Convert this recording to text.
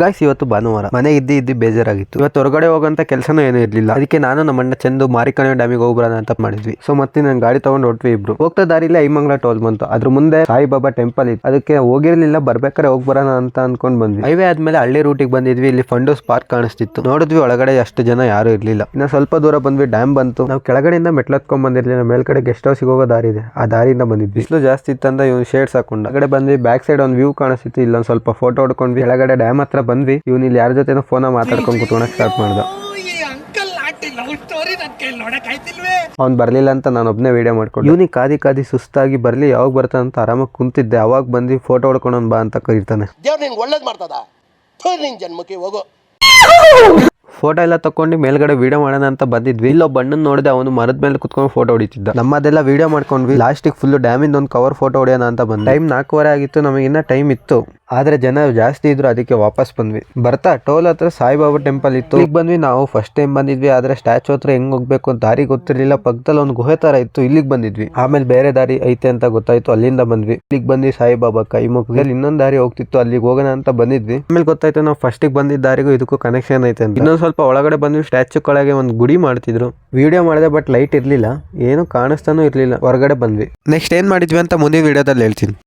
Guys, ಇವತ್ತು ಭಾನುವಾರ ಮನೆ ಇದ್ದಿ ಬೇಜಾರಾಗಿತ್ತು. ಇವತ್ತು ಹೊರಗಡೆ ಹೋಗೋಂತ ಕೆಲಸನೂ ಏನೂ ಇರ್ಲಿಲ್ಲ. ಅದಕ್ಕೆ ನಾನು ನಮ್ಮಣ್ಣ ಚಂದು ಮಾರಿಕಣೆ ಡ್ಯಾಮಿಗೆ ಹೋಗ್ಬರೋಣ ಅಂತ ಮಾಡಿದ್ವಿ. ಸೊ ಮತ್ತೆ ನಾನು ಗಾಡಿ ತಗೊಂಡು ಹೊಟ್ವಿ ಇಬ್ರು. ಹೋಗ್ತಾ ದಾರಿಲಿ ಐಮಂಗ್ಲ ಟೋಲ್ ಬಂತು. ಅದ್ರ ಮುಂದೆ ಸಾಯಿಬಾಬಾ ಟೆಂಪಲ್ ಇತ್ತು. ಅದಕ್ಕೆ ಹೋಗಿರ್ಲಿಲ್ಲ, ಬರ್ಬೇಕಾದ್ರೆ ಹೋಗ್ಬರೋಣ ಅಂತ ಅನ್ಕೊಂಡ್ ಬಂದ್ವಿ. ಹೈವೇ ಆದ್ಮೇಲೆ ಹಳ್ಳಿ ರೂಟಿಗೆ ಬಂದಿದ್ವಿ. ಇಲ್ಲಿ ಫಂಡೋಸ್ ಪಾರ್ಕ್ ಕಾಣಿಸ್ತಿತ್ತು. ನೋಡಿದ್ವಿ, ಒಳಗಡೆ ಅಷ್ಟು ಜನ ಯಾರು ಇರ್ಲಿಲ್ಲ. ಇನ್ನ ಸ್ವಲ್ಪ ದೂರ ಬಂದ್ವಿ, ಡ್ಯಾಮ್ ಬಂತು. ನಾವು ಕೆಳಗಡೆಯಿಂದ ಮೆಟ್ಲತ್ಕೊಂಡ್ ಬಂದಿರ್ಲಿಲ್ಲ. ಮೇಲ್ಗಡೆ ಗೆಸ್ಟ್ ಹೌಸ್ ಹೋಗೋ ದಾರಿ ಇದೆ, ಆ ದಾರಿಯಿಂದ ಬಂದಿದ್ವಿ. ಬಿಸಿಲು ಜಾಸ್ತಿ ಇತ್ತಂದ ಇವ್ನು ಶೇಡ್ಸ್ ಹಾಕೊಂಡ ಕಡೆ ಬಂದ್ವಿ. ಬ್ಯಾಕ್ ಸೈಡ್ ಒಂದು ವ್ಯೂ ಕಾಣಿಸ್ತಿತ್ತು. ಇಲ್ಲೊಂದ್ ಸ್ವಲ್ಪ ಫೋಟೋ ಹೊಡ್ಕೊಂಡ್ವಿ. ಕೆಳಗಡೆ ಡ್ಯಾಮ್ ಹತ್ರ ಬಂದ್ವಿ. ಇವ್ನು ಇಲ್ಲಿ ಯಾರ ಜೊತೆ ಫೋನ್ ಮಾತಾಡ್ಕೊಂಡು ಕುತ್ಕೊಳಕ್ ಸ್ಟಾರ್ಟ್ ಮಾಡ್ದ. ಅವ್ನ್ ಬರ್ಲಿಲ್ಲ ಅಂತ ನಾನು ಒಬ್ನೇ ವಿಡಿಯೋ ಮಾಡ್ಕೊಂಡು ಇವ್ನಿಗೆ ಕಾದಿ ಸುಸ್ತಾಗಿ ಬರ್ಲಿ, ಯಾವಾಗ ಬರ್ತಾನ ಅಂತ ಆರಾಮಾಗಿ ಕುಂತಿದ್ದೆ. ಅವಾಗ ಬಂದು ಫೋಟೋ ಹೊಡ್ಕೊಂಡು ಬಾ ಅಂತ ಕರೀತಾನೆ. ಫೋಟೋ ಎಲ್ಲ ತಕೊಂಡು ಮೇಲ್ಗಡೆ ವಿಡಿಯೋ ಮಾಡೋಣ ಅಂತ ಬಂದಿದ್ವಿ. ಇಲ್ಲೊಬ್ಬ ಅಣ್ಣನ್ ನೋಡಿದೆ, ಅವನು ಮರದ ಮೇಲೆ ಕುತ್ಕೊಂಡು ಫೋಟೋ ಹೊಡಿತಿದ್ದ. ನಮ್ಮದೆಲ್ಲ ವಿಡಿಯೋ ಮಾಡ್ಕೊಂಡ್ವಿ. ಲಾಸ್ಟಿಗೆ ಫುಲ್ ಡ್ಯಾಮಿಂದ ಒಂದು ಕವರ್ ಫೋಟೋ ಹೊಡೆಯೋಣ ಅಂತ ಬಂದ್. ಟೈಮ್ 4:15 ಆಗಿತ್ತು. ನಮಗಿನ್ನ ಟೈಮ್ ಇತ್ತು, ಆದ್ರೆ ಜನ ಜಾಸ್ತಿ ಇದ್ರು. ಅದಕ್ಕೆ ವಾಪಸ್ ಬಂದ್ವಿ. ಬರ್ತಾ ಟೋಲ್ ಹತ್ರ ಸಾಯಿಬಾಬಾ ಟೆಂಪಲ್ ಇತ್ತು. ಈಗ ಬಂದ್ವಿ. ನಾವು ಫಸ್ಟ್ ಟೈಮ್ ಬಂದಿದ್ವಿ, ಆದ್ರೆ ಸ್ಟ್ಯಾಚು ಹತ್ರ ಹೆಂಗ್ ಹೋಗ್ಬೇಕು ಅಂತ ದಾರಿ ಗೊತ್ತಿರ್ಲಿಲ್ಲ. ಪಕ್ಕದಲ್ಲಿ ಒಂದು ಗುಹೆ ತರ ಇತ್ತು, ಇಲ್ಲಿಗೆ ಬಂದಿದ್ವಿ. ಆಮೇಲೆ ಬೇರೆ ದಾರಿ ಐತೆ ಅಂತ ಗೊತ್ತಾಯ್ತು, ಅಲ್ಲಿಂದ ಬಂದ್ವಿ. ಇಲ್ಲಿಗೆ ಬಂದ್ವಿ. ಸಾಯಿಬಾಬಾ ಕೈ ಮುಖದಲ್ಲಿ ಇನ್ನೊಂದು ದಾರಿ ಹೋಗ್ತಿತ್ತು, ಅಲ್ಲಿಗೆ ಹೋಗೋಣ ಅಂತ ಬಂದಿದ್ವಿ. ಆಮೇಲೆ ಗೊತ್ತಾಯ್ತು ನಾವು ಫಸ್ಟಿಗೆ ಬಂದಿದ್ದ ದಾರಿಗೂ ಇದಕ್ಕೂ ಕನೆಕ್ಷನ್ ಐತೆ ಅಂತ. ಇನ್ನೊಂದು ಸ್ವಲ್ಪ ಒಳಗಡೆ ಬಂದ್ವಿ. ಸ್ಟ್ಯಾಚು ಕೆಳಗೆ ಒಂದು ಗುಡಿ ಮಾಡ್ತಿದ್ರು. ವಿಡಿಯೋ ಮಾಡಿದೆ, ಬಟ್ ಲೈಟ್ ಇರ್ಲಿಲ್ಲ, ಏನು ಕಾಣಿಸ್ತಾನೂ ಇರ್ಲಿಲ್ಲ. ಹೊರಗಡೆ ಬಂದ್ವಿ. ನೆಕ್ಸ್ಟ್ ಏನ್ ಮಾಡಿದ್ವಿ ಅಂತ ಮುಂದಿನ ವಿಡಿಯೋದಲ್ಲಿ ಹೇಳ್ತೀನಿ.